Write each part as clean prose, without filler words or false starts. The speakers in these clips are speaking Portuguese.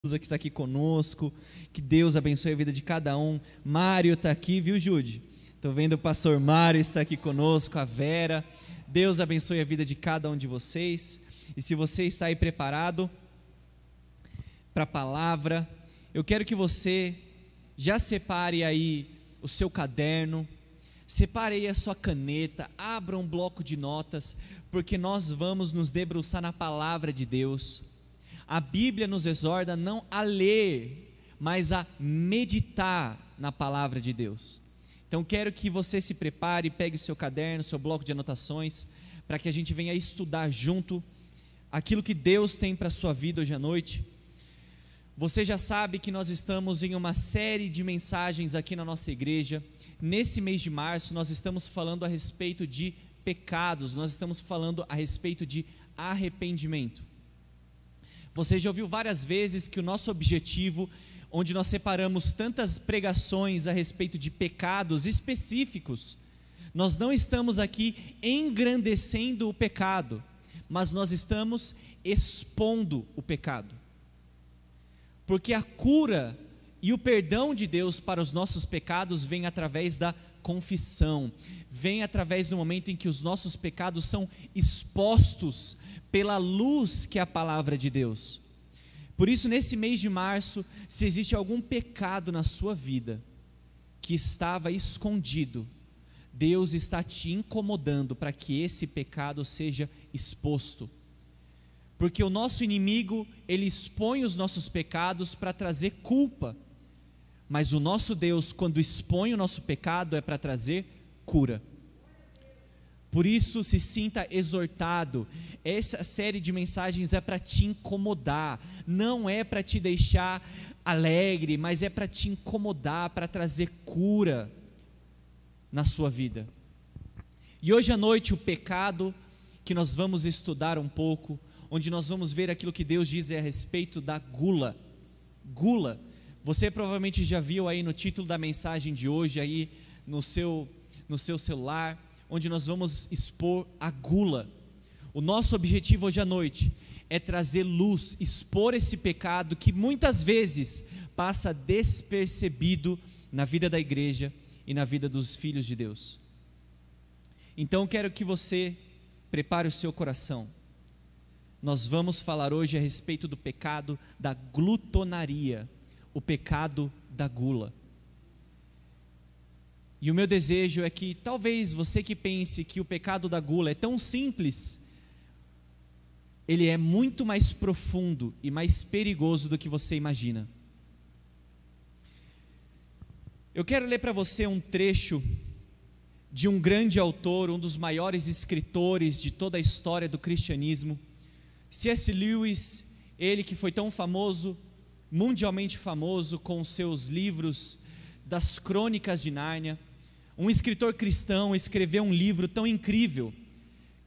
Que está aqui conosco, que Deus abençoe a vida de cada um. Mário está aqui, viu, Jude? Estou vendo o pastor Mário está aqui conosco, a Vera. Deus abençoe a vida de cada um de vocês. E se você está aí preparado para a palavra, eu quero que você já separe aí o seu caderno, separe aí a sua caneta, abra um bloco de notas, porque nós vamos nos debruçar na palavra de Deus. A Bíblia nos exorta não a ler, mas a meditar na palavra de Deus. Então quero que você se prepare, pegue o seu caderno, seu bloco de anotações, para que a gente venha estudar junto aquilo que Deus tem para a sua vida hoje à noite. Você já sabe que nós estamos em uma série de mensagens aqui na nossa igreja. Nesse mês de março nós estamos falando a respeito de pecados, nós estamos falando a respeito de arrependimento. Você já ouviu várias vezes que o nosso objetivo, onde nós separamos tantas pregações a respeito de pecados específicos, nós não estamos aqui engrandecendo o pecado, mas nós estamos expondo o pecado. Porque a cura e o perdão de Deus para os nossos pecados vem através da confissão, vem através do momento em que os nossos pecados são expostos pela luz que é a palavra de Deus. Por isso, nesse mês de março, se existe algum pecado na sua vida que estava escondido, Deus está te incomodando para que esse pecado seja exposto. Porque o nosso inimigo, ele expõe os nossos pecados para trazer culpa, mas o nosso Deus, quando expõe o nosso pecado, é para trazer cura. Por isso, se sinta exortado. Essa série de mensagens é para te incomodar, não é para te deixar alegre, mas é para te incomodar, para trazer cura na sua vida. E hoje à noite, o pecado que nós vamos estudar um pouco, onde nós vamos ver aquilo que Deus diz a respeito da gula. Gula, você provavelmente já viu aí no título da mensagem de hoje, aí no seu celular, onde nós vamos expor a gula. O nosso objetivo hoje à noite é trazer luz, expor esse pecado que muitas vezes passa despercebido na vida da igreja e na vida dos filhos de Deus. Então quero que você prepare o seu coração. Nós vamos falar hoje a respeito do pecado da glutonaria, o pecado da gula. E o meu desejo é que talvez você que pense que o pecado da gula é tão simples, ele é muito mais profundo e mais perigoso do que você imagina. Eu quero ler para você um trecho de um grande autor, um dos maiores escritores de toda a história do cristianismo, C.S. Lewis, ele que foi tão famoso, mundialmente famoso com seus livros das Crônicas de Nárnia. Um escritor cristão escreveu um livro tão incrível,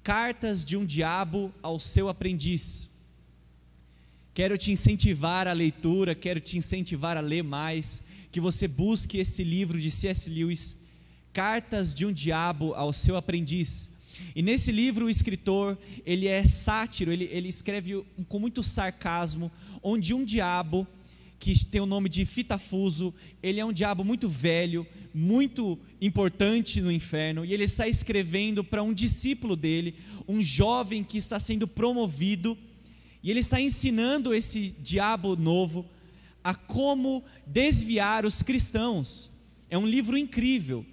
Cartas de um Diabo ao Seu Aprendiz. Quero te incentivar à leitura, quero te incentivar a ler mais, que você busque esse livro de C.S. Lewis, Cartas de um Diabo ao Seu Aprendiz. E nesse livro o escritor, ele é sátiro, ele escreve com muito sarcasmo, onde um diabo, que tem o nome de Fitafuso, ele é um diabo muito velho, muito importante no inferno, e ele está escrevendo para um discípulo dele, um jovem que está sendo promovido, e ele está ensinando esse diabo novo a como desviar os cristãos. É um livro incrível.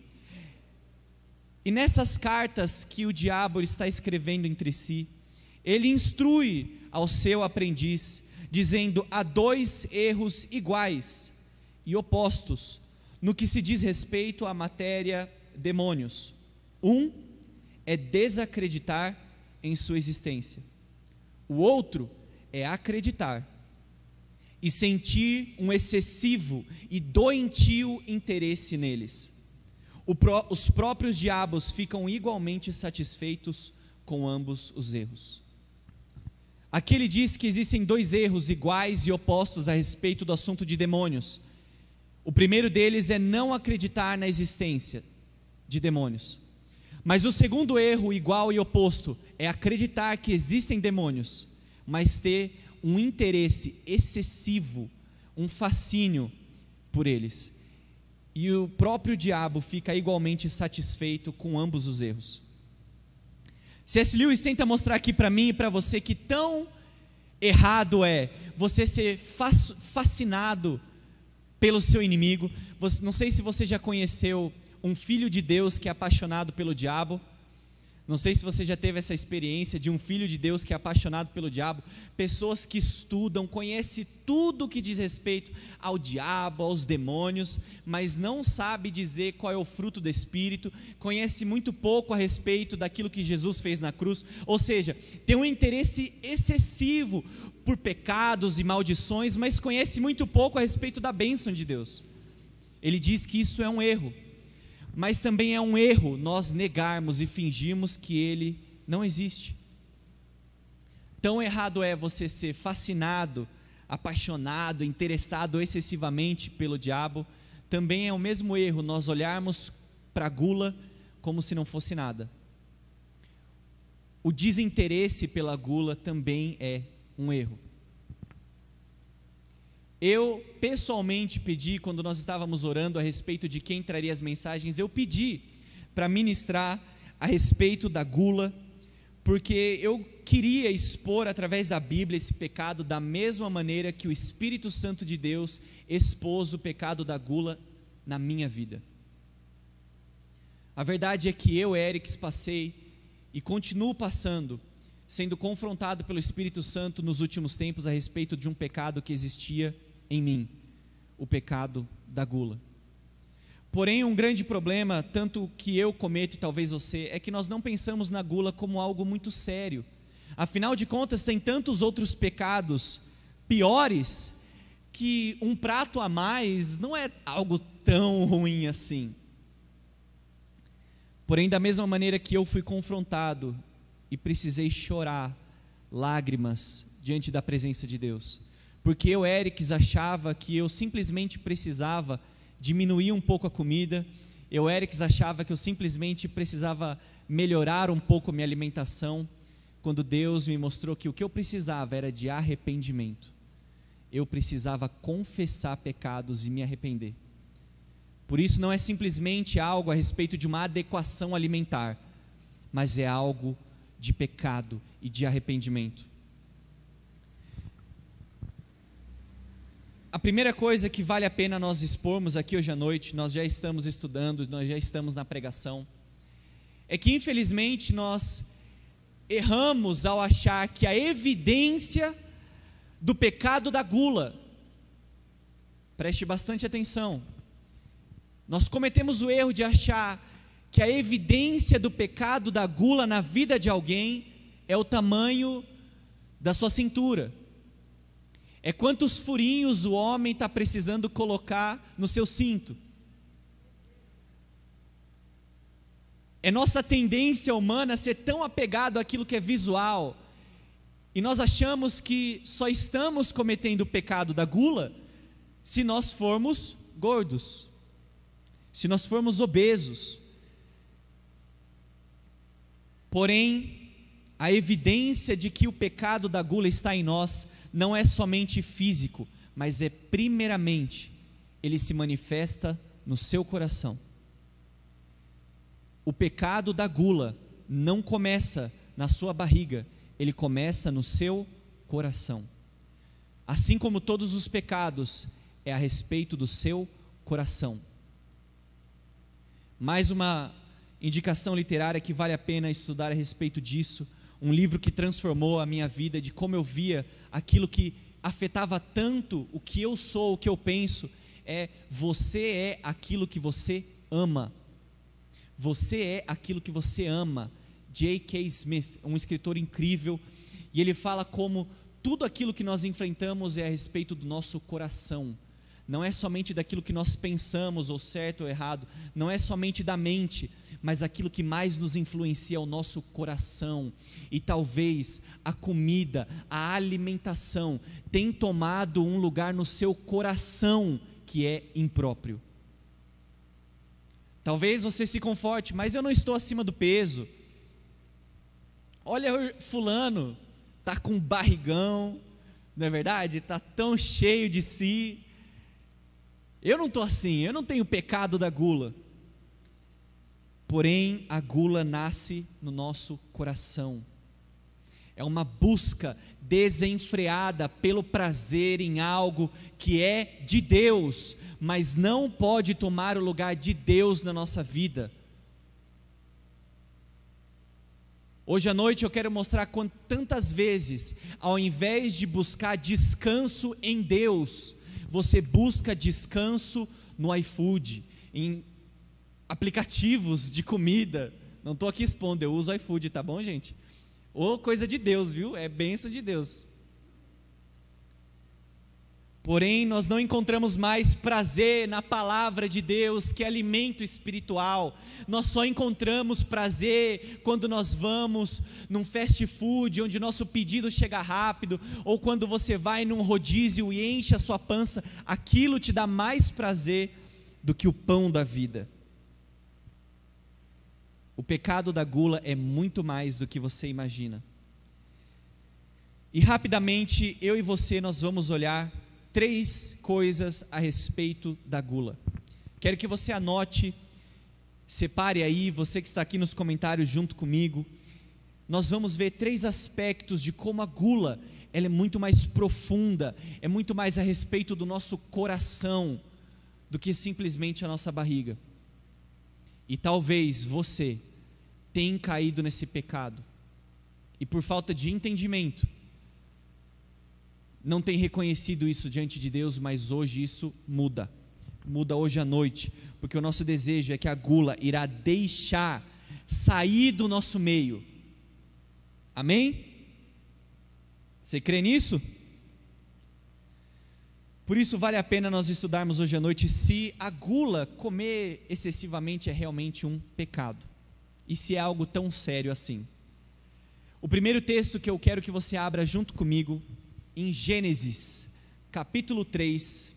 E nessas cartas que o diabo está escrevendo entre si, ele instrui ao seu aprendiz, dizendo: há dois erros iguais e opostos no que se diz respeito à matéria demônios. Um é desacreditar em sua existência. O outro é acreditar e sentir um excessivo e doentio interesse neles. Os próprios diabos ficam igualmente satisfeitos com ambos os erros. Aqui ele diz que existem dois erros iguais e opostos a respeito do assunto de demônios. O primeiro deles é não acreditar na existência de demônios. Mas o segundo erro, igual e oposto, é acreditar que existem demônios, mas ter um interesse excessivo, um fascínio por eles. E o próprio diabo fica igualmente satisfeito com ambos os erros. C.S. Lewis tenta mostrar aqui para mim e para você que tão errado é você ser fascinado pelo seu inimigo. Não sei se você já conheceu um filho de Deus que é apaixonado pelo diabo. Não sei se você já teve essa experiência de um filho de Deus que é apaixonado pelo diabo. Pessoas que estudam, conhecem tudo que diz respeito ao diabo, aos demônios, mas não sabe dizer qual é o fruto do Espírito, conhece muito pouco a respeito daquilo que Jesus fez na cruz, ou seja, tem um interesse excessivo por pecados e maldições, mas conhece muito pouco a respeito da bênção de Deus. Ele diz que isso é um erro. Mas também é um erro nós negarmos e fingirmos que ele não existe. Tão errado é você ser fascinado, apaixonado, interessado excessivamente pelo diabo. Também é o mesmo erro nós olharmos para a gula como se não fosse nada. O desinteresse pela gula também é um erro. Eu pessoalmente pedi, quando nós estávamos orando a respeito de quem traria as mensagens, eu pedi para ministrar a respeito da gula, porque eu queria expor através da Bíblia esse pecado da mesma maneira que o Espírito Santo de Deus expôs o pecado da gula na minha vida. A verdade é que eu, Erics, passei e continuo passando, sendo confrontado pelo Espírito Santo nos últimos tempos a respeito de um pecado que existia em mim, o pecado da gula. Porém, um grande problema, tanto que eu cometo e talvez você, é que nós não pensamos na gula como algo muito sério. Afinal de contas, tem tantos outros pecados piores, que um prato a mais não é algo tão ruim assim. Porém, da mesma maneira que eu fui confrontado e precisei chorar lágrimas diante da presença de Deus, porque eu, Erics, achava que eu simplesmente precisava diminuir um pouco a comida, eu, Erics, achava que eu simplesmente precisava melhorar um pouco a minha alimentação, quando Deus me mostrou que o que eu precisava era de arrependimento. Eu precisava confessar pecados e me arrepender. Por isso não é simplesmente algo a respeito de uma adequação alimentar, mas é algo de pecado e de arrependimento. A primeira coisa que vale a pena nós expormos aqui hoje à noite, nós já estamos estudando, nós já estamos na pregação, é que infelizmente nós erramos ao achar que a evidência do pecado da gula, preste bastante atenção, nós cometemos o erro de achar que a evidência do pecado da gula na vida de alguém é o tamanho da sua cintura, é quantos furinhos o homem está precisando colocar no seu cinto. É nossa tendência humana ser tão apegado àquilo que é visual, e nós achamos que só estamos cometendo o pecado da gula se nós formos gordos, se nós formos obesos. Porém, a evidência de que o pecado da gula está em nós não é somente físico, mas é primeiramente, ele se manifesta no seu coração. O pecado da gula não começa na sua barriga, ele começa no seu coração. Assim como todos os pecados, é a respeito do seu coração. Mais uma indicação literária que vale a pena estudar a respeito disso, um livro que transformou a minha vida, de como eu via aquilo que afetava tanto o que eu sou, o que eu penso, é: você é aquilo que você ama. Você é aquilo que você ama. J.K. Smith, um escritor incrível, e ele fala como tudo aquilo que nós enfrentamos é a respeito do nosso coração. Não é somente daquilo que nós pensamos, ou certo ou errado, não é somente da mente, mas aquilo que mais nos influencia é o nosso coração. E talvez a comida, a alimentação, tem tomado um lugar no seu coração que é impróprio. Talvez você se conforte: mas eu não estou acima do peso. Olha, fulano, está com barrigão, Não é verdade? Está tão cheio de si. Eu não estou assim, eu não tenho o pecado da gula. Porém, a gula nasce no nosso coração. É uma busca desenfreada pelo prazer em algo que é de Deus, mas não pode tomar o lugar de Deus na nossa vida. Hoje à noite eu quero mostrar tantas vezes, ao invés de buscar descanso em Deus, você busca descanso no iFood, em aplicativos de comida. Não estou aqui expondo, eu uso iFood, tá bom, gente? Ou coisa de Deus, viu? É bênção de Deus. Porém, nós não encontramos mais prazer na palavra de Deus, que é alimento espiritual. Nós só encontramos prazer quando nós vamos num fast food, onde nosso pedido chega rápido, ou quando você vai num rodízio e enche a sua pança. Aquilo te dá mais prazer do que o pão da vida. O pecado da gula é muito mais do que você imagina. E rapidamente, eu e você, nós vamos olhar 3 coisas a respeito da gula. Quero que você anote, separe aí, você que está aqui nos comentários junto comigo. Nós vamos ver 3 aspectos de como a gula, ela é muito mais profunda, é muito mais a respeito do nosso coração, do que simplesmente a nossa barriga. E talvez você tenha caído nesse pecado, e por falta de entendimento, não tem reconhecido isso diante de Deus, mas hoje isso muda hoje à noite, porque o nosso desejo é que a gula irá deixar sair do nosso meio. Amém? Você crê nisso? Por isso vale a pena nós estudarmos hoje à noite se a gula, comer excessivamente, é realmente um pecado, e se é algo tão sério assim. O primeiro texto que eu quero que você abra junto comigo, em Gênesis, capítulo 3,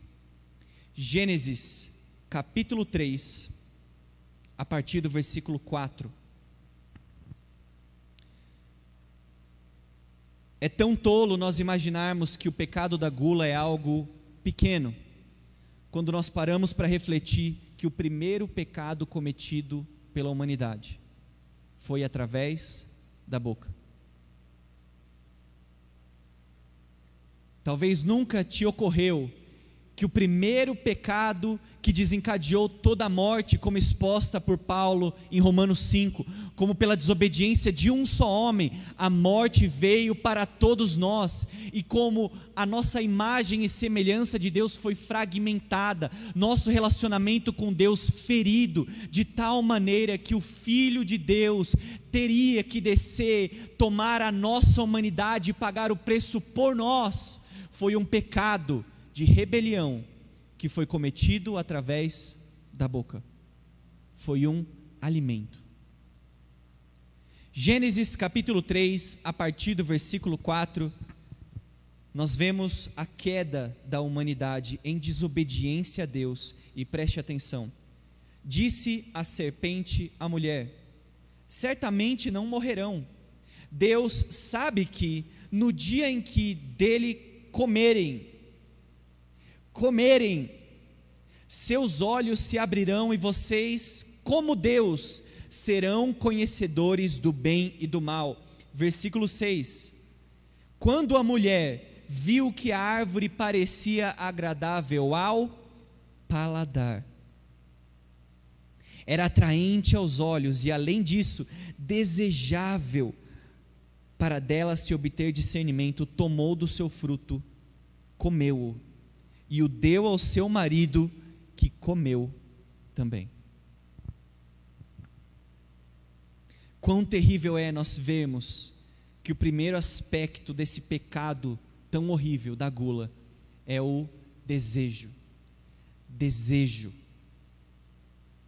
Gênesis, capítulo 3, a partir do versículo 4. É tão tolo nós imaginarmos que o pecado da gula é algo pequeno, quando nós paramos para refletir que o primeiro pecado cometido pela humanidade foi através da boca. Talvez nunca te ocorreu que o primeiro pecado que desencadeou toda a morte, como exposta por Paulo em Romanos 5, como pela desobediência de um só homem, a morte veio para todos nós, e como a nossa imagem e semelhança de Deus foi fragmentada, nosso relacionamento com Deus ferido, de tal maneira que o Filho de Deus teria que descer, tomar a nossa humanidade e pagar o preço por nós. Foi um pecado de rebelião que foi cometido através da boca. Foi um alimento. Gênesis capítulo 3, a partir do versículo 4, nós vemos a queda da humanidade em desobediência a Deus. E preste atenção: disse a serpente à mulher: certamente não morrerão. Deus sabe que no dia em que dele comerem, seus olhos se abrirão e vocês, como Deus, serão conhecedores do bem e do mal. Versículo 6: quando a mulher viu que a árvore parecia agradável ao paladar, era atraente aos olhos e, além disso, desejável para dela se obter discernimento, tomou do seu fruto, comeu-o e o deu ao seu marido, que comeu também. Quão terrível é nós vermos que o primeiro aspecto desse pecado tão horrível da gula é o desejo. Desejo.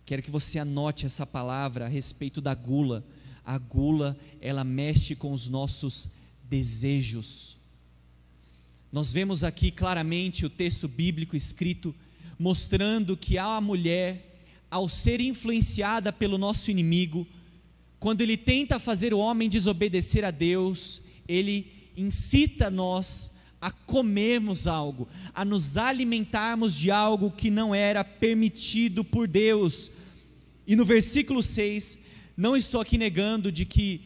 Quero que você anote essa palavra a respeito da gula. A gula, ela mexe com os nossos desejos. Nós vemos aqui claramente o texto bíblico escrito, mostrando que a mulher, ao ser influenciada pelo nosso inimigo, quando ele tenta fazer o homem desobedecer a Deus, ele incita nós a comermos algo, a nos alimentarmos de algo que não era permitido por Deus. E no versículo 6, não estou aqui negando de que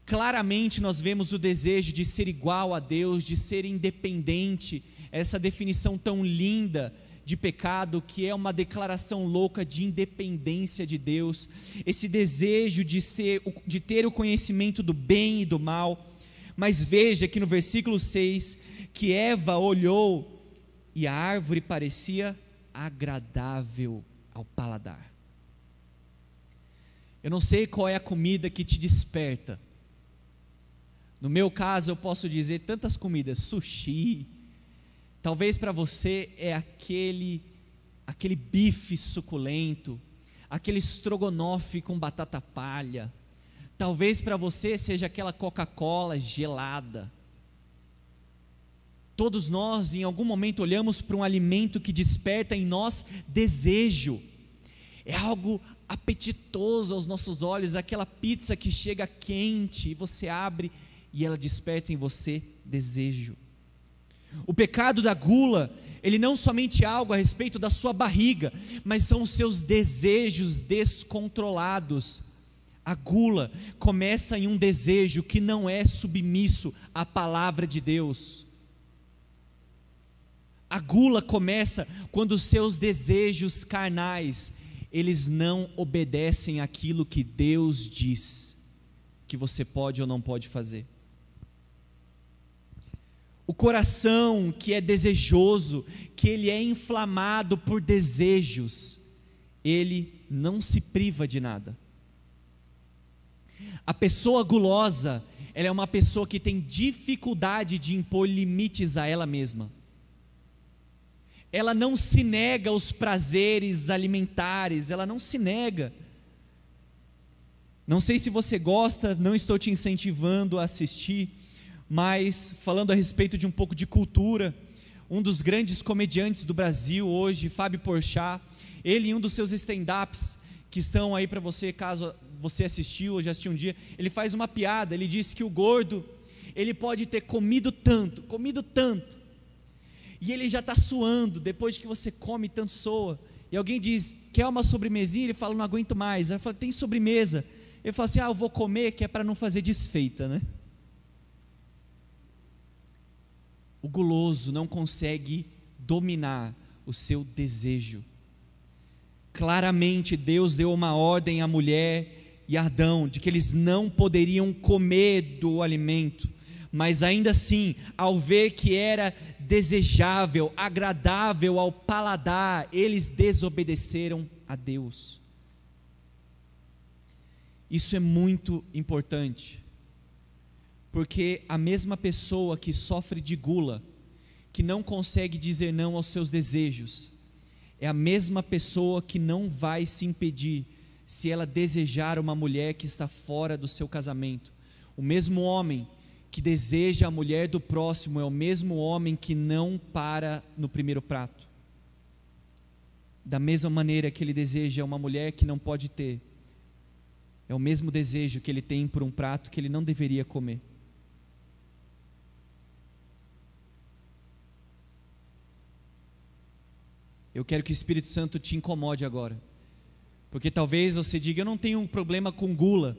claramente nós vemos o desejo de ser igual a Deus, de ser independente, essa definição tão linda de pecado, que é uma declaração louca de independência de Deus, esse desejo de ter o conhecimento do bem e do mal. Mas veja que no versículo 6, que Eva olhou e a árvore parecia agradável ao paladar. Eu não sei qual é a comida que te desperta. No meu caso eu posso dizer tantas comidas, sushi. Talvez para você é aquele bife suculento, aquele estrogonofe com batata palha. Talvez para você seja aquela Coca-Cola gelada. Todos nós em algum momento olhamos para um alimento que desperta em nós desejo. É algo apetitoso aos nossos olhos, aquela pizza que chega quente e você abre e ela desperta em você desejo. O pecado da gula, ele não somente é algo a respeito da sua barriga, mas são os seus desejos descontrolados. A gula começa em um desejo que não é submisso à palavra de Deus. A gula começa quando os seus desejos carnais, eles não obedecem àquilo que Deus diz que você pode ou não pode fazer. O coração que é desejoso, que ele é inflamado por desejos, ele não se priva de nada. A pessoa gulosa, ela é uma pessoa que tem dificuldade de impor limites a ela mesma. Ela não se nega aos prazeres alimentares, ela não se nega. Não sei se você gosta, não estou te incentivando a assistir, mas falando a respeito de um pouco de cultura, um dos grandes comediantes do Brasil hoje, Fábio Porchat, ele em um dos seus stand-ups, que estão aí para você, caso você assistiu ou já assistiu um dia, ele faz uma piada, ele diz que o gordo, ele pode ter comido tanto, e ele já está suando, depois que você come tanto soa, e alguém diz, quer uma sobremesinha? Ele fala, não aguento mais. Aí fala, tem sobremesa? Ele fala assim, eu vou comer, que é para não fazer desfeita, né? O guloso não consegue dominar o seu desejo. Claramente Deus deu uma ordem à mulher e a Adão, de que eles não poderiam comer do alimento, mas ainda assim, ao ver que era desejável, agradável ao paladar, eles desobedeceram a Deus. Isso é muito importante, porque a mesma pessoa que sofre de gula, que não consegue dizer não aos seus desejos, é a mesma pessoa que não vai se impedir se ela desejar uma mulher que está fora do seu casamento. O mesmo homem que deseja a mulher do próximo é o mesmo homem que não para no primeiro prato. Da mesma maneira que ele deseja uma mulher que não pode ter, é o mesmo desejo que ele tem por um prato que ele não deveria comer. Eu quero que o Espírito Santo te incomode agora, porque talvez você diga, eu não tenho um problema com gula,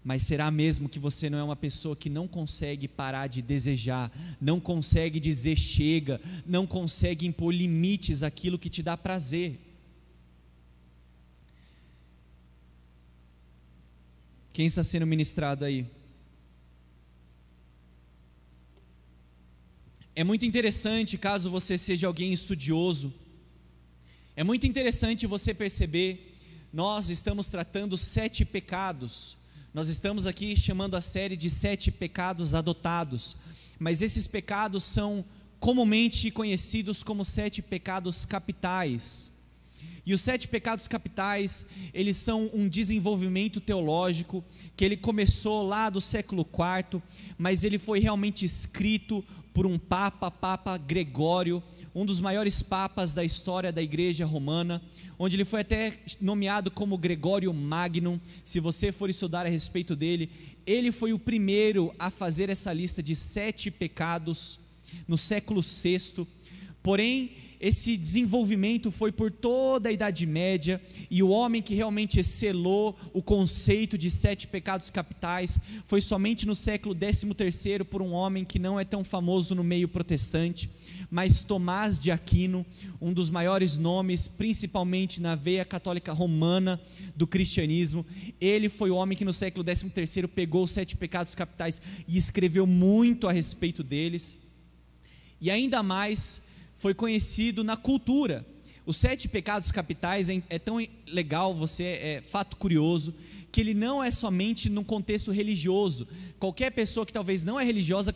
mas será mesmo que você não é uma pessoa que não consegue parar de desejar, não consegue dizer chega, não consegue impor limites àquilo que te dá prazer? Quem está sendo ministrado aí? É muito interessante, caso você seja alguém estudioso, é muito interessante você perceber, nós estamos tratando 7 pecados, nós estamos aqui chamando a série de 7 pecados adotados, mas esses pecados são comumente conhecidos como 7 pecados capitais. E os 7 pecados capitais, eles são um desenvolvimento teológico, que ele começou lá do século IV, mas ele foi realmente escrito por um Papa Gregório, um dos maiores papas da história da igreja romana, onde ele foi até nomeado como Gregório Magno. Se você for estudar a respeito dele, ele foi o primeiro a fazer essa lista de 7 pecados no século VI, porém esse desenvolvimento foi por toda a Idade Média, e o homem que realmente selou o conceito de 7 pecados capitais foi somente no século XIII por um homem que não é tão famoso no meio protestante, mas Tomás de Aquino, um dos maiores nomes, principalmente na veia católica romana do cristianismo. Ele foi o homem que no século XIII pegou os 7 pecados capitais e escreveu muito a respeito deles, e ainda mais foi conhecido na cultura. Os 7 pecados capitais é tão legal, é fato curioso, que ele não é somente num contexto religioso. Qualquer pessoa que talvez não é religiosa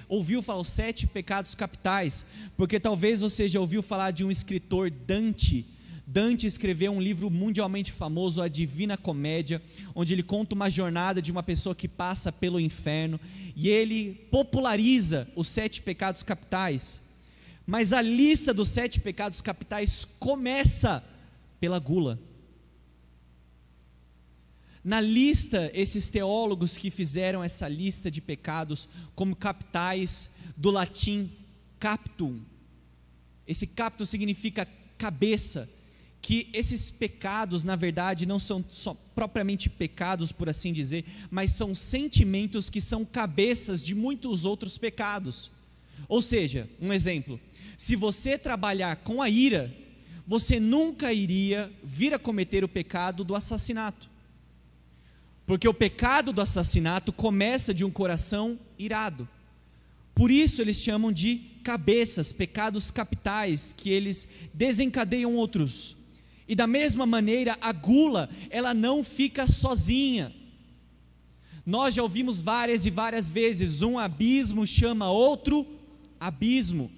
ouviu falar os 7 pecados capitais, porque talvez você já ouviu falar de um escritor, Dante. Dante escreveu um livro mundialmente famoso, a Divina Comédia, onde ele conta uma jornada de uma pessoa que passa pelo inferno, e ele populariza os 7 pecados capitais. Mas a lista dos 7 pecados capitais começa pela gula. Na lista, esses teólogos que fizeram essa lista de pecados como capitais, do latim captum, esse captum significa cabeça, que esses pecados na verdade não são só propriamente pecados, por assim dizer, mas são sentimentos que são cabeças de muitos outros pecados. Ou seja, um exemplo: se você trabalhar com a ira, você nunca iria vir a cometer o pecado do assassinato, porque o pecado do assassinato começa de um coração irado. Por isso eles chamam de cabeças, pecados capitais, que eles desencadeiam outros. E da mesma maneira, a gula, ela não fica sozinha. Nós já ouvimos várias e várias vezes: um abismo chama outro abismo.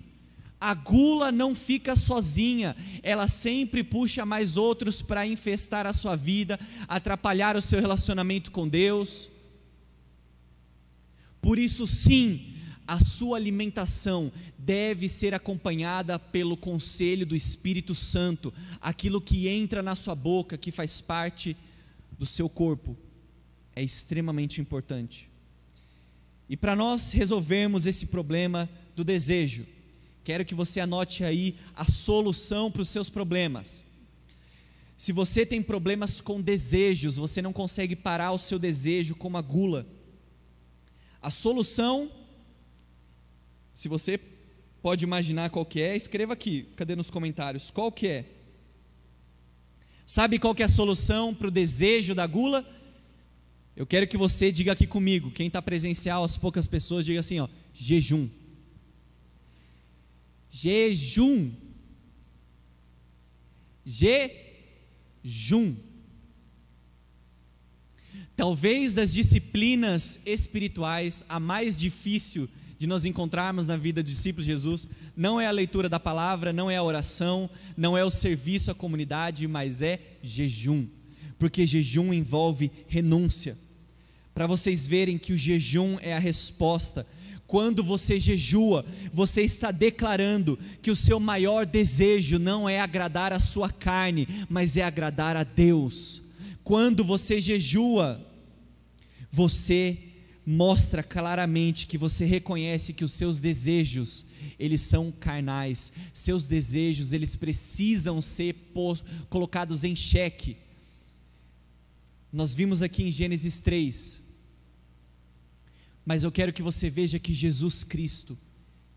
A gula não fica sozinha, ela sempre puxa mais outros para infestar a sua vida, atrapalhar o seu relacionamento com Deus. Por isso, sim, a sua alimentação deve ser acompanhada pelo conselho do Espírito Santo. Aquilo que entra na sua boca, que faz parte do seu corpo, é extremamente importante. E para nós resolvermos esse problema do desejo, quero que você anote aí a solução para os seus problemas. Se você tem problemas com desejos, você não consegue parar o seu desejo como a gula, a solução, se você pode imaginar qual que é, escreva aqui, cadê nos comentários, qual que é? Sabe qual que é a solução para o desejo da gula? Eu quero que você diga aqui comigo, quem está presencial, as poucas pessoas, diga assim, ó: jejum. Jejum. Jejum. Talvez das disciplinas espirituais, a mais difícil de nós encontrarmos na vida dos discípulos de Jesus, não é a leitura da palavra, não é a oração, não é o serviço à comunidade, mas é jejum, porque jejum envolve renúncia. Para vocês verem que o jejum é a resposta. Quando você jejua, você está declarando que o seu maior desejo não é agradar a sua carne, mas é agradar a Deus. Quando você jejua, você mostra claramente que você reconhece que os seus desejos, eles são carnais. Seus desejos, eles precisam ser colocados em xeque. Nós vimos aqui em Gênesis 3, mas eu quero que você veja que Jesus Cristo,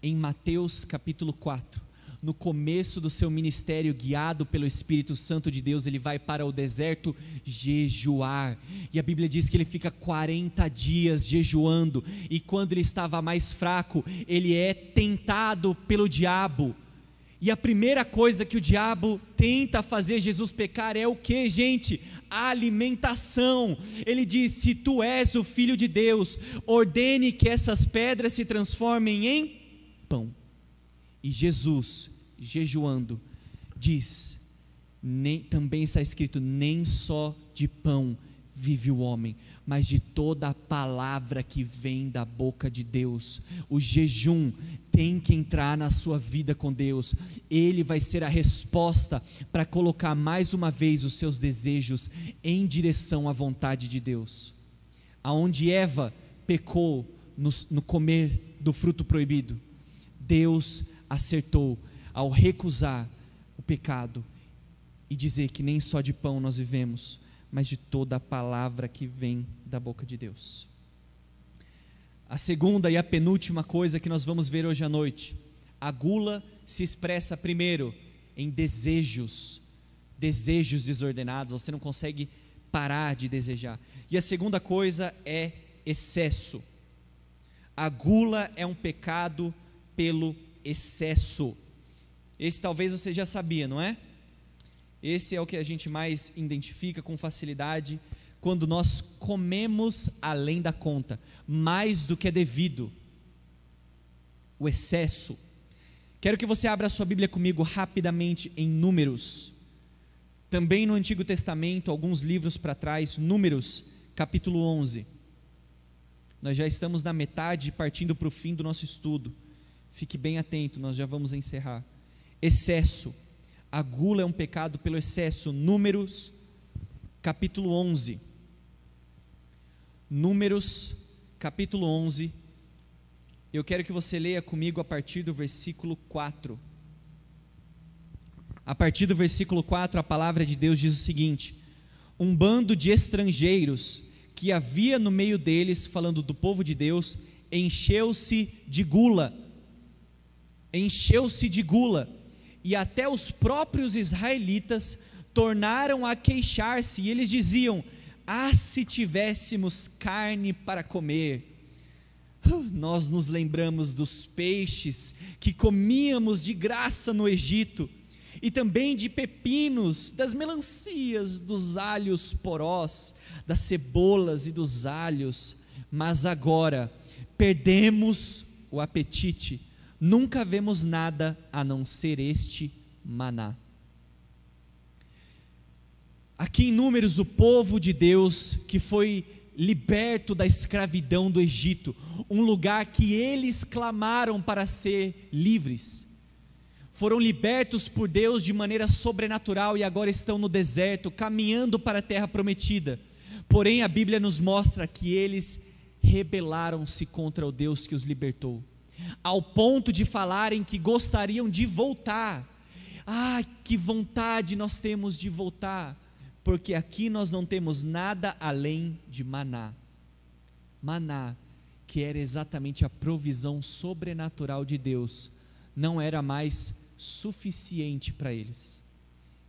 em Mateus capítulo 4, no começo do seu ministério, guiado pelo Espírito Santo de Deus, ele vai para o deserto jejuar, e a Bíblia diz que ele fica 40 dias jejuando, e quando ele estava mais fraco, ele é tentado pelo diabo, e a primeira coisa que o diabo tenta fazer Jesus pecar é o que, gente? A alimentação. Ele diz: se tu és o Filho de Deus, ordene que essas pedras se transformem em pão. E Jesus, jejuando, diz, também está escrito: nem só de pão vive o homem, mas de toda a palavra que vem da boca de Deus. O jejum tem que entrar na sua vida com Deus. Ele vai ser a resposta para colocar mais uma vez os seus desejos em direção à vontade de Deus. Aonde Eva pecou no comer do fruto proibido, Deus acertou ao recusar o pecado e dizer que nem só de pão nós vivemos, mas de toda a palavra que vem da boca de Deus. A segunda e a penúltima coisa que nós vamos ver hoje à noite: a gula se expressa primeiro em desejos desordenados, você não consegue parar de desejar. E a segunda coisa é excesso. A gula é um pecado pelo excesso. Esse talvez você já sabia, não é? Esse é o que a gente mais identifica com facilidade, quando nós comemos além da conta, mais do que é devido. O excesso. Quero que você abra a sua Bíblia comigo rapidamente em Números. Também no Antigo Testamento, alguns livros para trás, Números, capítulo 11. Nós já estamos na metade, partindo para o fim do nosso estudo. Fique bem atento, nós já vamos encerrar. Excesso. A gula é um pecado pelo excesso. Números, capítulo 11. Números, capítulo 11. Eu quero que você leia comigo a partir do versículo 4. A partir do versículo 4, a palavra de Deus diz o seguinte: um bando de estrangeiros que havia no meio deles, falando do povo de Deus, encheu-se de gula, e até os próprios israelitas tornaram a queixar-se, e eles diziam: ah, se tivéssemos carne para comer. Nós nos lembramos dos peixes que comíamos de graça no Egito, e também de pepinos, das melancias, dos alhos porós, das cebolas e dos alhos, mas agora perdemos o apetite, nunca vemos nada a não ser este maná. Aqui em Números, o povo de Deus que foi liberto da escravidão do Egito, um lugar que eles clamaram para ser livres, foram libertos por Deus de maneira sobrenatural e agora estão no deserto, caminhando para a terra prometida. Porém, a Bíblia nos mostra que eles rebelaram-se contra o Deus que os libertou, ao ponto de falarem que gostariam de voltar. Ah, que vontade nós temos de voltar, porque aqui nós não temos nada além de maná. Maná, que era exatamente a provisão sobrenatural de Deus, não era mais suficiente para eles.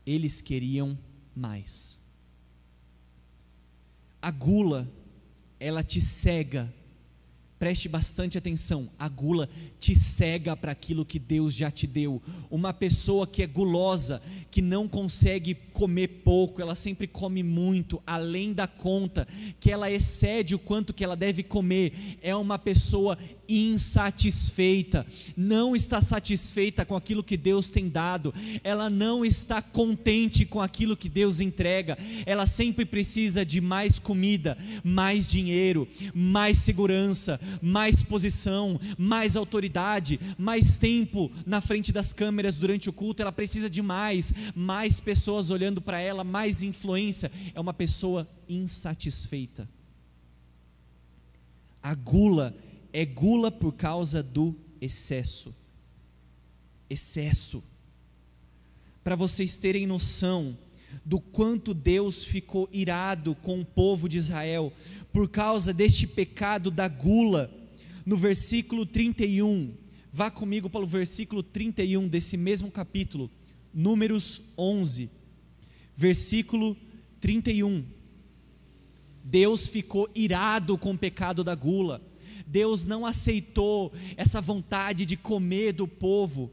Eles queriam mais. A gula, ela te cega. Preste bastante atenção, a gula te cega para aquilo que Deus já te deu. Uma pessoa que é gulosa, que não consegue comer pouco, ela sempre come muito, além da conta, que ela excede o quanto que ela deve comer, é uma pessoa insatisfeita, não está satisfeita com aquilo que Deus tem dado, ela não está contente com aquilo que Deus entrega, ela sempre precisa de mais comida, mais dinheiro, mais segurança, mais posição, mais autoridade, mais tempo na frente das câmeras durante o culto. Ela precisa de mais pessoas olhando para ela, mais influência. É uma pessoa insatisfeita. A gula é gula por causa do excesso. Para vocês terem noção do quanto Deus ficou irado com o povo de Israel por causa deste pecado da gula, no versículo 31, vá comigo para o versículo 31 desse mesmo capítulo, Números 11, versículo 31. Deus ficou irado com o pecado da gula. Deus não aceitou essa vontade de comer do povo.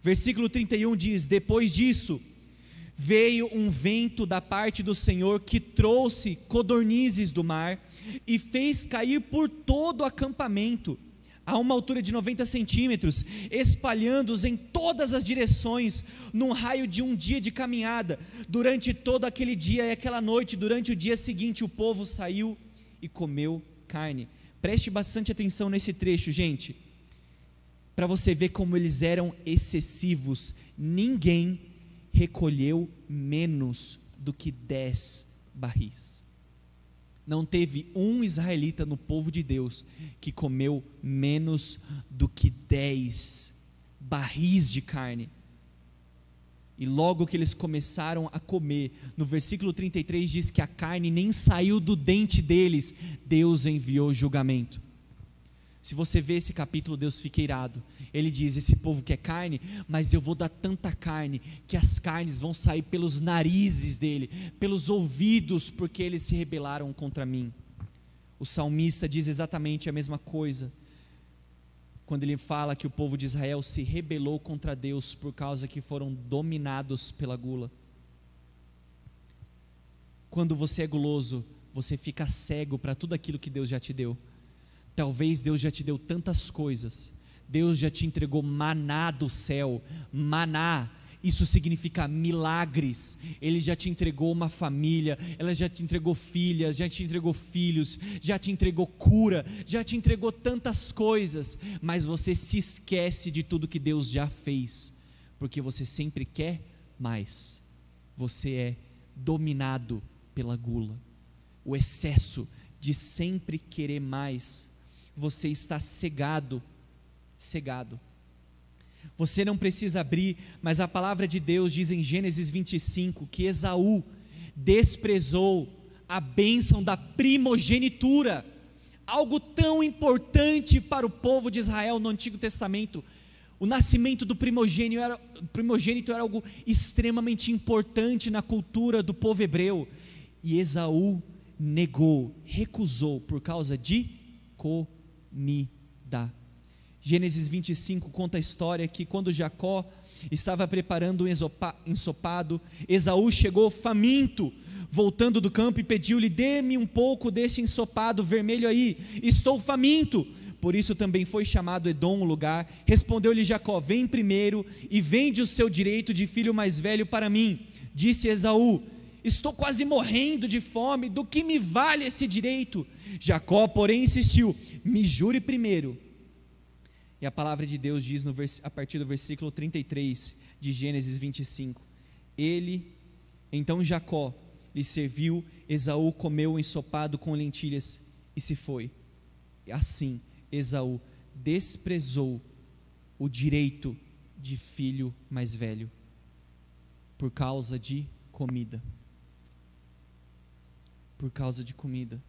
Versículo 31 diz: depois disso, veio um vento da parte do Senhor que trouxe codornizes do mar e fez cair por todo o acampamento, a uma altura de 90 centímetros, espalhando-os em todas as direções, num raio de um dia de caminhada. Durante todo aquele dia e aquela noite, durante o dia seguinte, o povo saiu e comeu carne. Preste bastante atenção nesse trecho, gente, para você ver como eles eram excessivos. Ninguém recolheu menos do que 10 barris. Não teve um israelita no povo de Deus que comeu menos do que 10 barris de carne. E logo que eles começaram a comer, no versículo 33 diz que a carne nem saiu do dente deles, Deus enviou julgamento. Se você vê esse capítulo, Deus fica irado. Ele diz: esse povo quer carne, mas eu vou dar tanta carne, que as carnes vão sair pelos narizes dele, pelos ouvidos, porque eles se rebelaram contra mim. O salmista diz exatamente a mesma coisa, quando ele fala que o povo de Israel se rebelou contra Deus, por causa que foram dominados pela gula. Quando você é guloso, você fica cego para tudo aquilo que Deus já te deu. Talvez Deus já te deu tantas coisas, Deus já te entregou maná do céu. Maná, isso significa milagres. Ele já te entregou uma família, ela já te entregou filhas, já te entregou filhos, já te entregou cura, já te entregou tantas coisas, mas você se esquece de tudo que Deus já fez, porque você sempre quer mais. Você é dominado pela gula, o excesso de sempre querer mais. Você está cegado. Você não precisa abrir, mas a palavra de Deus diz em Gênesis 25 que Esaú desprezou a bênção da primogenitura, algo tão importante para o povo de Israel no Antigo Testamento. O nascimento do primogênito era algo extremamente importante na cultura do povo hebreu, e Esaú negou, recusou por causa de comida. Gênesis 25 conta a história que quando Jacó estava preparando um ensopado, Esaú chegou faminto, voltando do campo, e pediu-lhe: dê-me um pouco desse ensopado vermelho aí, estou faminto. Por isso também foi chamado Edom o lugar. Respondeu-lhe Jacó: vem primeiro e vende o seu direito de filho mais velho para mim. Disse Esaú: estou quase morrendo de fome, do que me vale esse direito? Jacó, porém, insistiu: me jure primeiro. E a palavra de Deus diz a partir do versículo 33 de Gênesis 25: então Jacó lhe serviu, Esaú comeu o ensopado com lentilhas e se foi. E assim Esaú desprezou o direito de filho mais velho por causa de comida. Por causa de comida.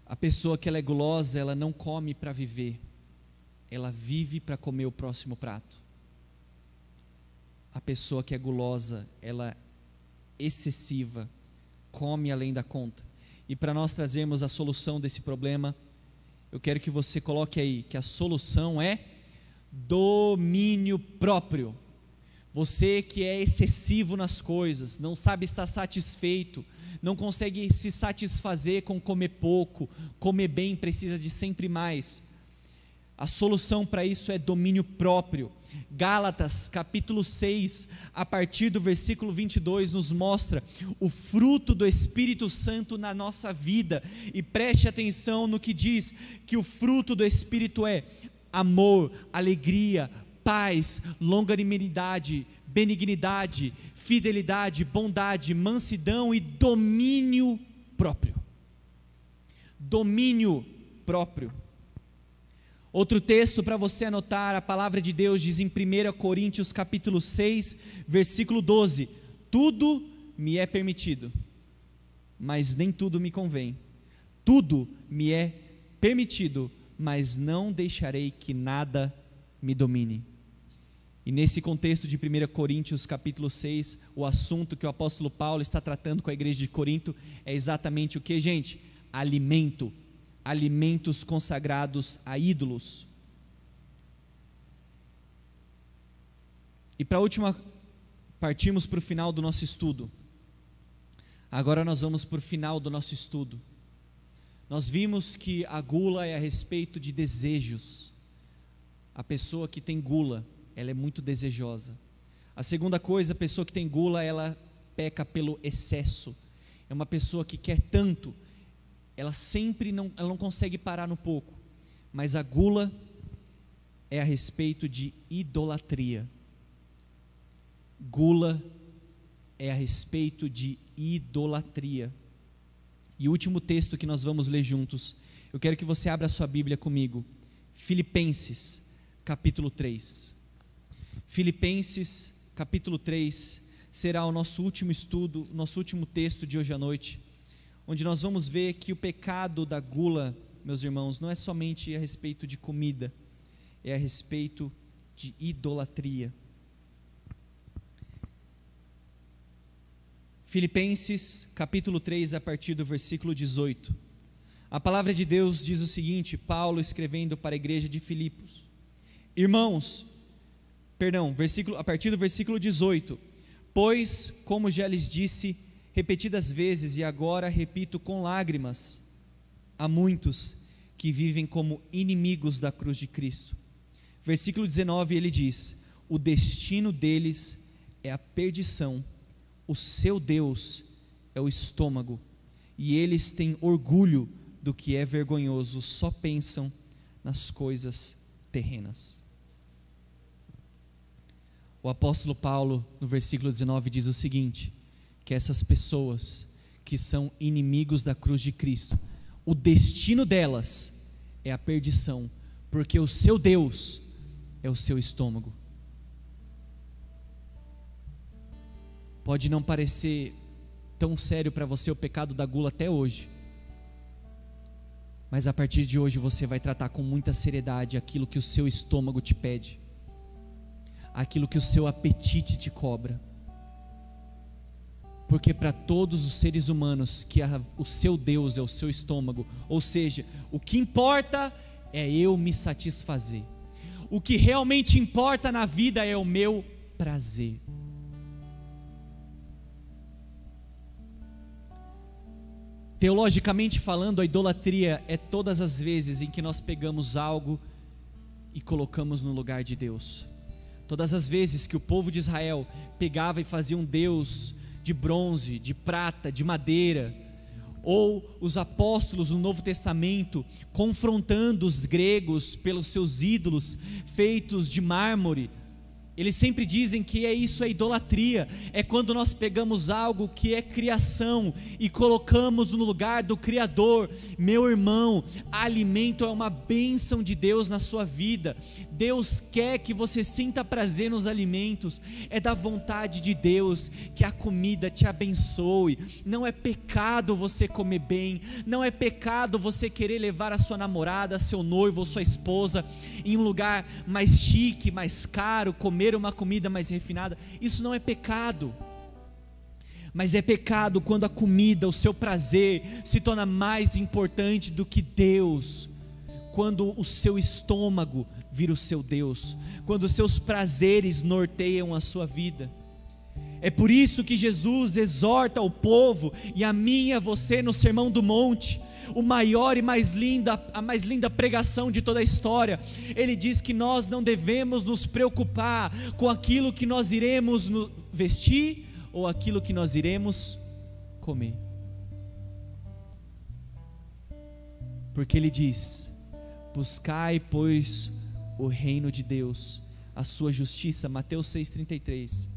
A pessoa que ela é gulosa, ela não come para viver, ela vive para comer o próximo prato. A pessoa que é gulosa, ela é excessiva, come além da conta. E para nós trazermos a solução desse problema, eu quero que você coloque aí que a solução é domínio próprio. Você que é excessivo nas coisas, não sabe estar satisfeito, não consegue se satisfazer com comer pouco, comer bem, precisa de sempre mais. A solução para isso é domínio próprio. Gálatas capítulo 6, a partir do versículo 22, nos mostra o fruto do Espírito Santo na nossa vida. E preste atenção no que diz, que o fruto do Espírito é amor, alegria, paz, longanimidade, benignidade, fidelidade, bondade, mansidão e domínio próprio. Domínio próprio. Outro texto para você anotar, a palavra de Deus diz em 1 Coríntios capítulo 6, versículo 12: tudo me é permitido, mas nem tudo me convém. Tudo me é permitido, mas não deixarei que nada me domine. E nesse contexto de 1 Coríntios capítulo 6, o assunto que o apóstolo Paulo está tratando com a igreja de Corinto é exatamente o que, gente? Alimento. Alimentos consagrados a ídolos. E para a última, partimos para o final do nosso estudo. Agora nós vamos para o final do nosso estudo. Nós vimos que a gula é a respeito de desejos. A pessoa que tem gula, ela é muito desejosa. A segunda coisa, a pessoa que tem gula, ela peca pelo excesso. É uma pessoa que quer tanto, ela não consegue parar no pouco. Mas a gula é a respeito de idolatria. Gula é a respeito de idolatria. E o último texto que nós vamos ler juntos, eu quero que você abra a sua Bíblia comigo, Filipenses, capítulo 3. Filipenses, capítulo 3, será o nosso último estudo, nosso último texto de hoje à noite, onde nós vamos ver que o pecado da gula, meus irmãos, não é somente a respeito de comida, é a respeito de idolatria. Filipenses, capítulo 3, a partir do versículo 18. A palavra de Deus diz o seguinte, Paulo escrevendo para a igreja de Filipos. Irmãos, a partir do versículo 18. Pois, como já lhes disse repetidas vezes, e agora repito com lágrimas, há muitos que vivem como inimigos da cruz de Cristo. Versículo 19, ele diz, o destino deles é a perdição, o seu Deus é o estômago, e eles têm orgulho do que é vergonhoso, só pensam nas coisas terrenas. O apóstolo Paulo, no versículo 19, diz o seguinte, que essas pessoas que são inimigos da cruz de Cristo, o destino delas é a perdição, porque o seu Deus é o seu estômago. Pode não parecer tão sério para você o pecado da gula até hoje, mas a partir de hoje você vai tratar com muita seriedade aquilo que o seu estômago te pede, aquilo que o seu apetite te cobra, porque para todos os seres humanos que o seu Deus é o seu estômago, ou seja, o que importa é eu me satisfazer, o que realmente importa na vida é o meu prazer. Teologicamente falando, a idolatria é todas as vezes em que nós pegamos algo e colocamos no lugar de Deus. Todas as vezes que o povo de Israel pegava e fazia um Deus de bronze, de prata, de madeira, ou os apóstolos no Novo Testamento confrontando os gregos pelos seus ídolos feitos de mármore, eles sempre dizem que isso é idolatria, é quando nós pegamos algo que é criação e colocamos no lugar do Criador. Meu irmão, alimento é uma bênção de Deus na sua vida, Deus quer que você sinta prazer nos alimentos, é da vontade de Deus que a comida te abençoe. Não é pecado você comer bem, não é pecado você querer levar a sua namorada, seu noivo ou sua esposa em um lugar mais chique, mais caro, comer uma comida mais refinada. Isso não é pecado, mas é pecado quando a comida, o seu prazer se torna mais importante do que Deus, quando o seu estômago vira o seu Deus, quando os seus prazeres norteiam a sua vida. É por isso que Jesus exorta o povo e a mim e a você no Sermão do Monte, o maior e a mais linda pregação de toda a história. Ele diz que nós não devemos nos preocupar com aquilo que nós iremos vestir ou aquilo que nós iremos comer, porque ele diz, buscai pois o reino de Deus, a sua justiça, Mateus 6,33,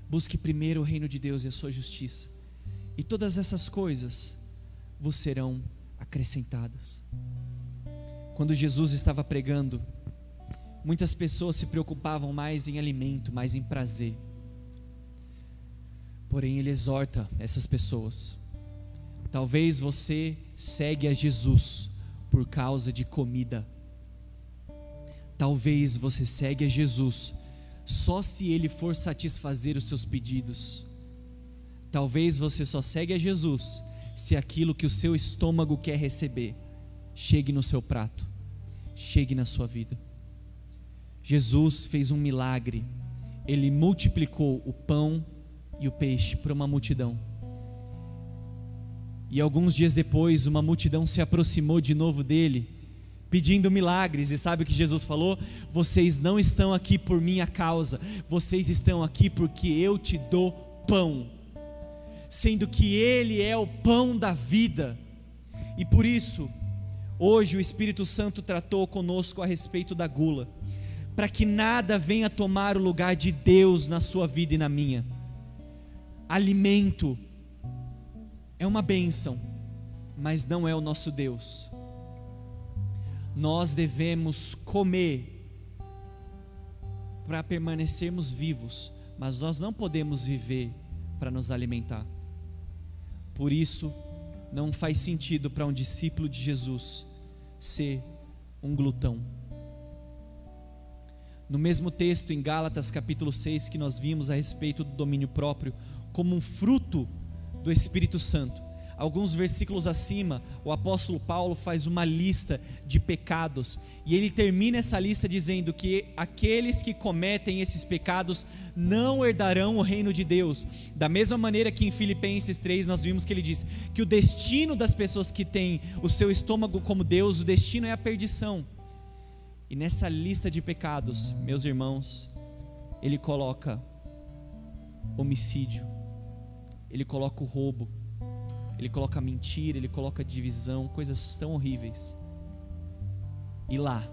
busque primeiro o reino de Deus e a sua justiça, e todas essas coisas vos serão acrescentadas. Quando Jesus estava pregando, muitas pessoas se preocupavam mais em alimento, mais em prazer. Porém, ele exorta essas pessoas. Talvez você segue a Jesus por causa de comida. Talvez você segue a Jesus só se ele for satisfazer os seus pedidos. Talvez você só segue a Jesus se aquilo que o seu estômago quer receber chegue no seu prato, chegue na sua vida. Jesus fez um milagre, ele multiplicou o pão e o peixe para uma multidão, e alguns dias depois uma multidão se aproximou de novo dele, pedindo milagres, e sabe o que Jesus falou? Vocês não estão aqui por minha causa, vocês estão aqui porque eu te dou pão, sendo que ele é o pão da vida. E por isso, hoje o Espírito Santo tratou conosco a respeito da gula, para que nada venha tomar o lugar de Deus na sua vida e na minha. Alimento é uma bênção, mas não é o nosso Deus. Nós devemos comer para permanecermos vivos, mas nós não podemos viver para nos alimentar. Por isso, não faz sentido para um discípulo de Jesus ser um glutão. No mesmo texto, em Gálatas capítulo 6, que nós vimos a respeito do domínio próprio como um fruto do Espírito Santo, alguns versículos acima, o apóstolo Paulo faz uma lista de pecados, e ele termina essa lista dizendo que aqueles que cometem esses pecados não herdarão o reino de Deus. Da mesma maneira que em Filipenses 3 nós vimos que ele diz que o destino das pessoas que têm o seu estômago como Deus, o destino é a perdição. E nessa lista de pecados, meus irmãos, ele coloca homicídio, ele coloca o roubo, ele coloca a mentira, ele coloca a divisão, coisas tão horríveis. E lá,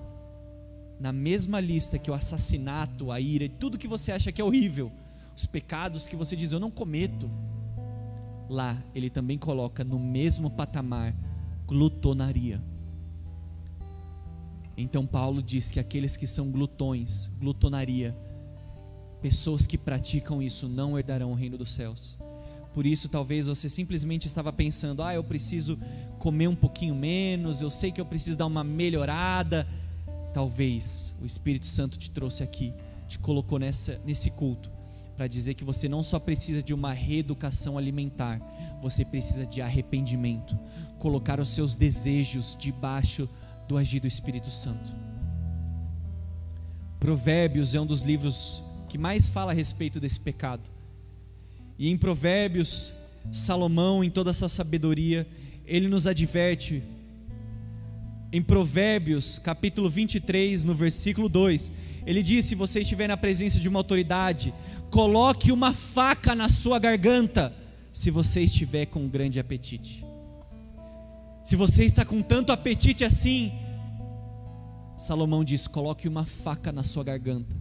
na mesma lista que o assassinato, a ira, tudo que você acha que é horrível, os pecados que você diz, eu não cometo, lá ele também coloca no mesmo patamar, glutonaria. Então Paulo diz que aqueles que são glutões, glutonaria, pessoas que praticam isso não herdarão o reino dos céus. Por isso talvez você simplesmente estava pensando, eu preciso comer um pouquinho menos, eu sei que eu preciso dar uma melhorada. Talvez o Espírito Santo te trouxe aqui, te colocou nesse culto, para dizer que você não só precisa de uma reeducação alimentar, você precisa de arrependimento, colocar os seus desejos debaixo do agir do Espírito Santo. Provérbios é um dos livros que mais fala a respeito desse pecado. E em Provérbios, Salomão, em toda essa sabedoria, ele nos adverte. Em Provérbios, capítulo 23, no versículo 2, ele diz: se você estiver na presença de uma autoridade, coloque uma faca na sua garganta, se você estiver com um grande apetite. Se você está com tanto apetite assim, Salomão diz: coloque uma faca na sua garganta,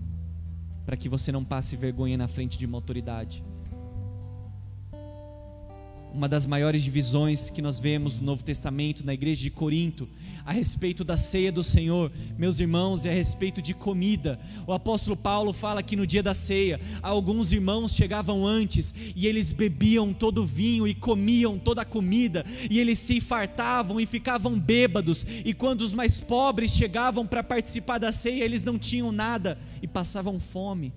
para que você não passe vergonha na frente de uma autoridade. Uma das maiores divisões que nós vemos no Novo Testamento, na igreja de Corinto, a respeito da ceia do Senhor, meus irmãos, é a respeito de comida. O apóstolo Paulo fala que no dia da ceia, alguns irmãos chegavam antes, e eles bebiam todo o vinho, e comiam toda a comida, e eles se fartavam e ficavam bêbados, e quando os mais pobres chegavam para participar da ceia, eles não tinham nada, e passavam fome.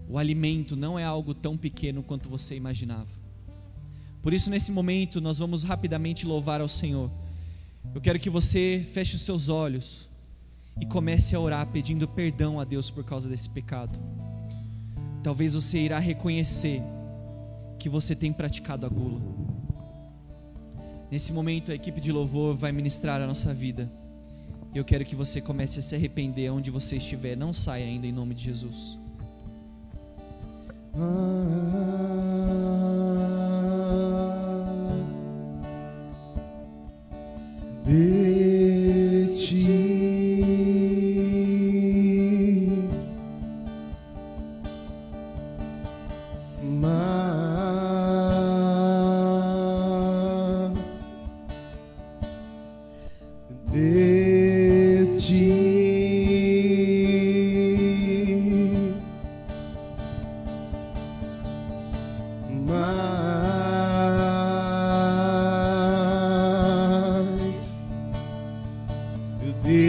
O alimento não é algo tão pequeno quanto você imaginava. Por isso, nesse momento, nós vamos rapidamente louvar ao Senhor. Eu quero que você feche os seus olhos e comece a orar pedindo perdão a Deus por causa desse pecado. Talvez você irá reconhecer que você tem praticado a gula. Nesse momento, a equipe de louvor vai ministrar a nossa vida. Eu quero que você comece a se arrepender onde você estiver. Não saia ainda, em nome de Jesus. De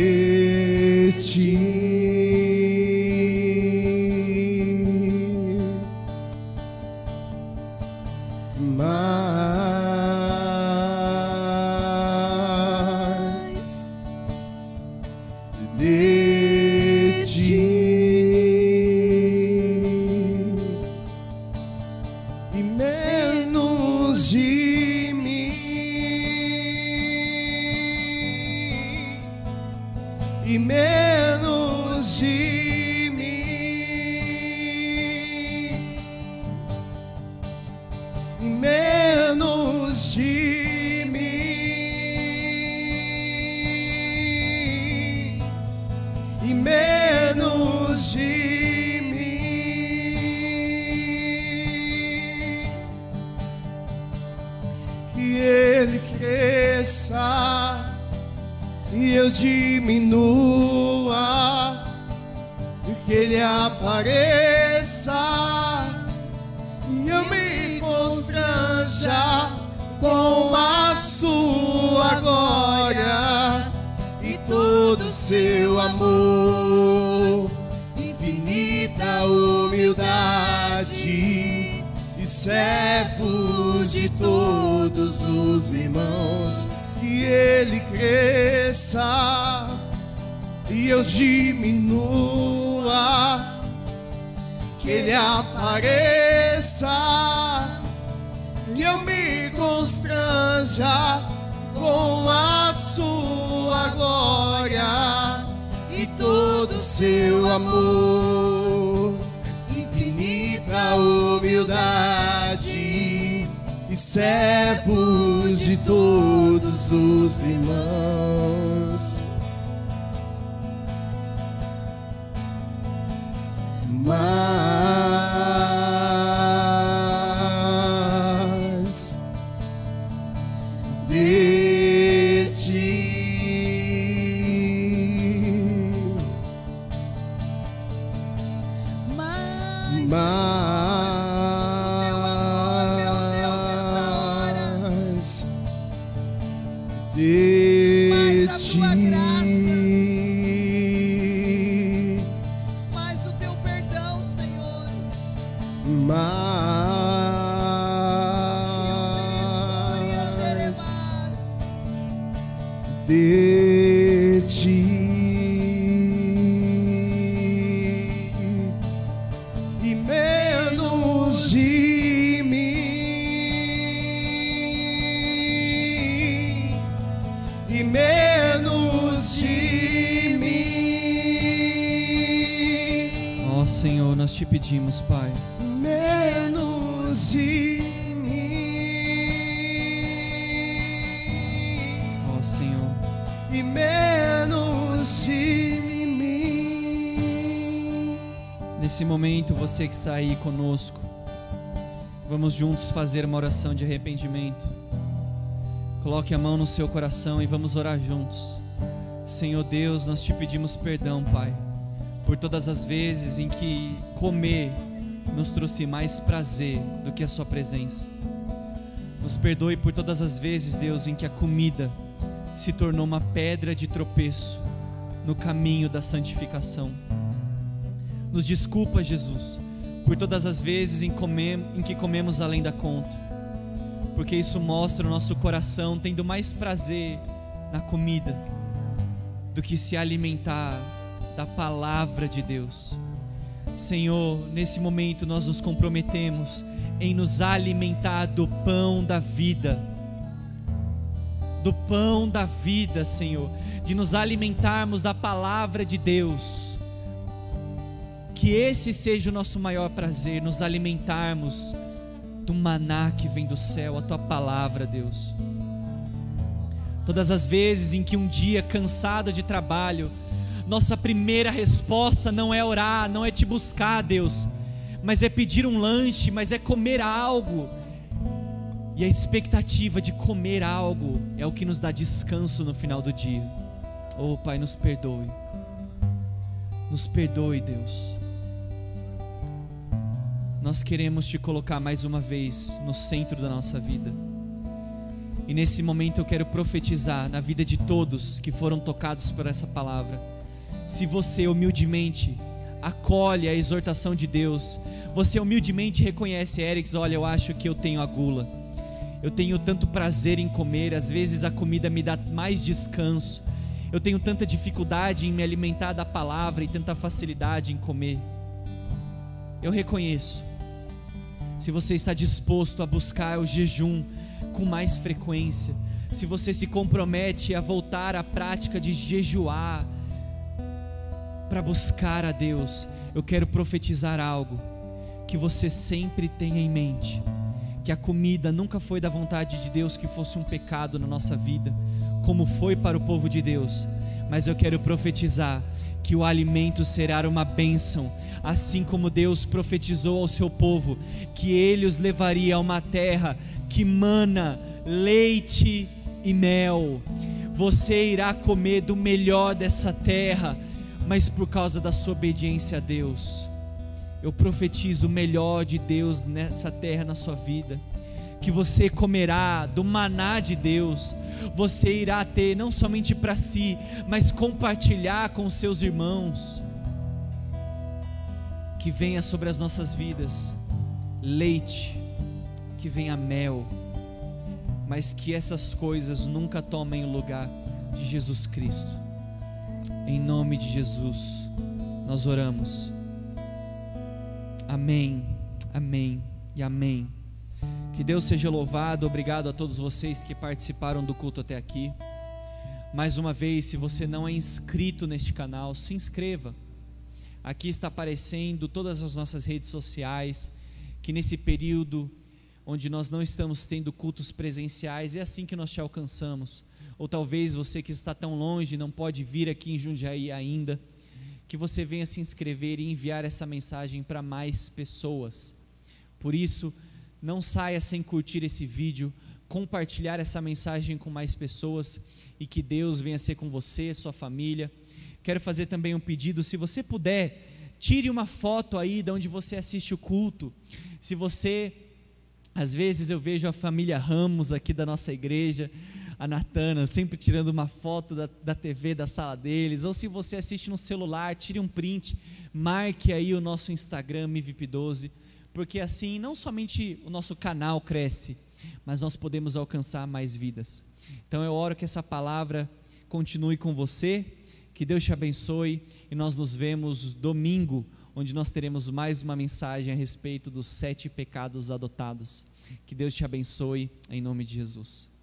Ele apareça e eu me constranja com a sua glória e todo seu amor, infinita humildade e servo de todos os irmãos. Que ele cresça e eu diminua, que ele apareça e eu me constranja com a sua glória e todo seu amor, infinita humildade e servos de todos os irmãos. Mas de ti, mas de ti, mais o teu perdão, Senhor, de ti e menos de mim, e menos de mim. Ó Senhor, nós te pedimos, Pai, Menos de mim, ó Senhor, e menos de mim. nesse momento, você que está aí conosco, vamos juntos fazer uma oração de arrependimento. Coloque a mão no seu coração e vamos orar juntos. Senhor Deus, nós te pedimos perdão, Pai, por todas as vezes em que comer nos trouxe mais prazer do que a sua presença. Nos perdoe por todas as vezes, Deus, em que a comida se tornou uma pedra de tropeço no caminho da santificação. Nos desculpa, Jesus, por todas as vezes em que comemos além da conta, porque isso mostra o nosso coração tendo mais prazer na comida do que se alimentar da palavra de Deus. Senhor, nesse momento nós nos comprometemos em nos alimentar do pão da vida, Senhor, de nos alimentarmos da palavra de Deus. Que esse seja o nosso maior prazer, nos alimentarmos do maná que vem do céu, a tua palavra, Deus. Todas as vezes em que um dia cansado de trabalho, nossa primeira resposta não é orar, não é te buscar, Deus, mas é pedir um lanche, mas é comer algo. E a expectativa de comer algo é o que nos dá descanso no final do dia. Oh Pai, nos perdoe, Deus. Nós queremos te colocar mais uma vez no centro da nossa vida. E nesse momento eu quero profetizar na vida de todos que foram tocados por essa palavra. Se você humildemente acolhe a exortação de Deus, você humildemente reconhece: Erics, olha, eu acho que eu tenho a gula, eu tenho tanto prazer em comer, às vezes a comida me dá mais descanso, eu tenho tanta dificuldade em me alimentar da palavra e tanta facilidade em comer. Eu reconheço. Se você está disposto a buscar o jejum com mais frequência, se você se compromete a voltar à prática de jejuar para buscar a Deus, eu quero profetizar algo que você sempre tenha em mente: que a comida nunca foi da vontade de Deus que fosse um pecado na nossa vida, como foi para o povo de Deus, mas eu quero profetizar que o alimento será uma bênção, assim como Deus profetizou ao seu povo que Ele os levaria a uma terra que mana leite e mel. Você irá comer do melhor dessa terra, mas por causa da sua obediência a Deus. Eu profetizo o melhor de Deus nessa terra, na sua vida, que você comerá do maná de Deus, você irá ter não somente para si, mas compartilhar com os seus irmãos. Que venha sobre as nossas vidas leite, que venha mel, mas que essas coisas nunca tomem o lugar de Jesus Cristo. Em nome de Jesus nós oramos. Amém, amém e amém. Que Deus seja louvado. Obrigado a todos vocês que participaram do culto até aqui. Mais uma vez, se você não é inscrito neste canal, se inscreva. Aqui está aparecendo todas as nossas redes sociais, que nesse período onde nós não estamos tendo cultos presenciais, é assim que nós te alcançamos. Ou talvez você que está tão longe, não pode vir aqui em Jundiaí ainda, que você venha se inscrever e enviar essa mensagem para mais pessoas. Por isso, não saia sem curtir esse vídeo, compartilhar essa mensagem com mais pessoas, e que Deus venha ser com você, sua família. Quero fazer também um pedido, se você puder, tire uma foto aí de onde você assiste o culto. Se você, às vezes eu vejo a família Ramos aqui da nossa igreja, a Natana sempre tirando uma foto da TV da sala deles, ou se você assiste no celular, tire um print, marque aí o nosso Instagram MIVIP12, porque assim não somente o nosso canal cresce, mas nós podemos alcançar mais vidas. Então eu oro que essa palavra continue com você, que Deus te abençoe, e nós nos vemos domingo, onde nós teremos mais uma mensagem a respeito dos 7 pecados adotados. Que Deus te abençoe, em nome de Jesus.